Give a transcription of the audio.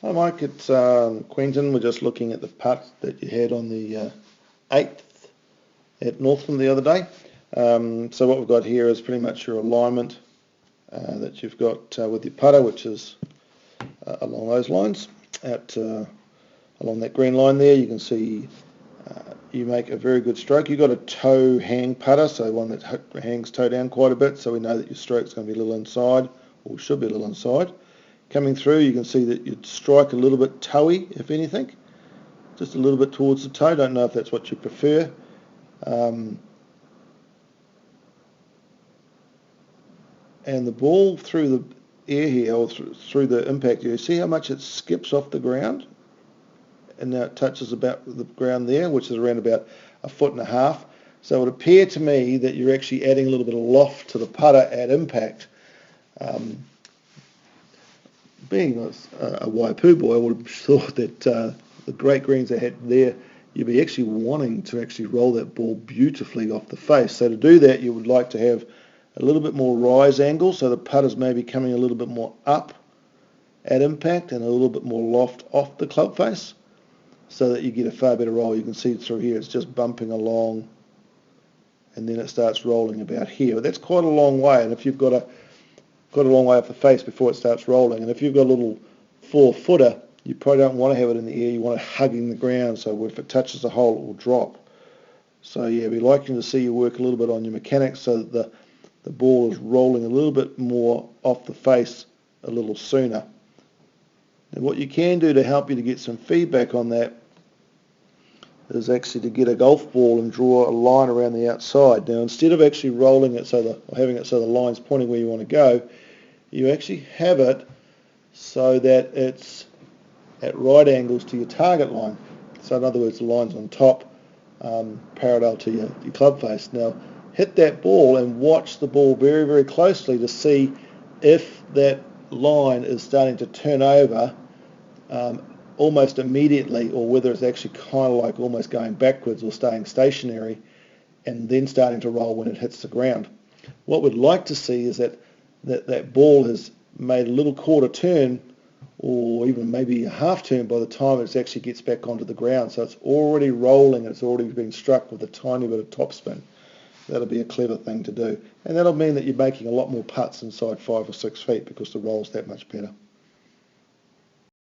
Hi Mike, it's Quentin. We're just looking at the putt that you had on the 8th at Northland the other day. So what we've got here is pretty much your alignment that you've got with your putter, which is along those lines. Along that green line there, you can see you make a very good stroke. You've got a toe hang putter, so one that hangs toe down quite a bit, so we know that your stroke's going to be a little inside, or should be a little inside. Coming through, you can see that you'd strike a little bit toey, if anything, just a little bit towards the toe. Don't know if that's what you prefer. And the ball through the air here, or through the impact here, see how much it skips off the ground? And now it touches about the ground there, which is around about 1.5 foot. So it would appear to me that you're actually adding a little bit of loft to the putter at impact. Being a Waipu boy, I would have thought that the great greens they had there, you'd be actually wanting to actually roll that ball beautifully off the face. So to do that, you would like to have a little bit more rise angle, so the putter's maybe coming a little bit more up at impact and a little bit more loft off the club face, so that you get a far better roll. You can see it through here, it's just bumping along, and then it starts rolling about here. But that's quite a long way, and if you've got a long way off the face before it starts rolling, and if you've got a little 4-footer, you probably don't want to have it in the air, you want it hugging the ground, so if it touches the hole it will drop. So yeah, we're liking to see you work a little bit on your mechanics so that the ball is rolling a little bit more off the face a little sooner. And what you can do to help you to get some feedback on that is actually to get a golf ball and draw a line around the outside. Now instead of actually rolling it or having it so the line's pointing where you want to go, you actually have it so that it's at right angles to your target line. So in other words, the line's on top, parallel to your club face. Now hit that ball and watch the ball very, very closely to see if that line is starting to turn over almost immediately, or whether it's actually kind of like almost going backwards or staying stationary and then starting to roll when it hits the ground. What we'd like to see is that ball has made a little quarter turn, or even maybe a half turn by the time it actually gets back onto the ground. So it's already rolling, it's already been struck with a tiny bit of topspin. That'll be a clever thing to do. And that'll mean that you're making a lot more putts inside 5 or 6 feet because the roll's that much better.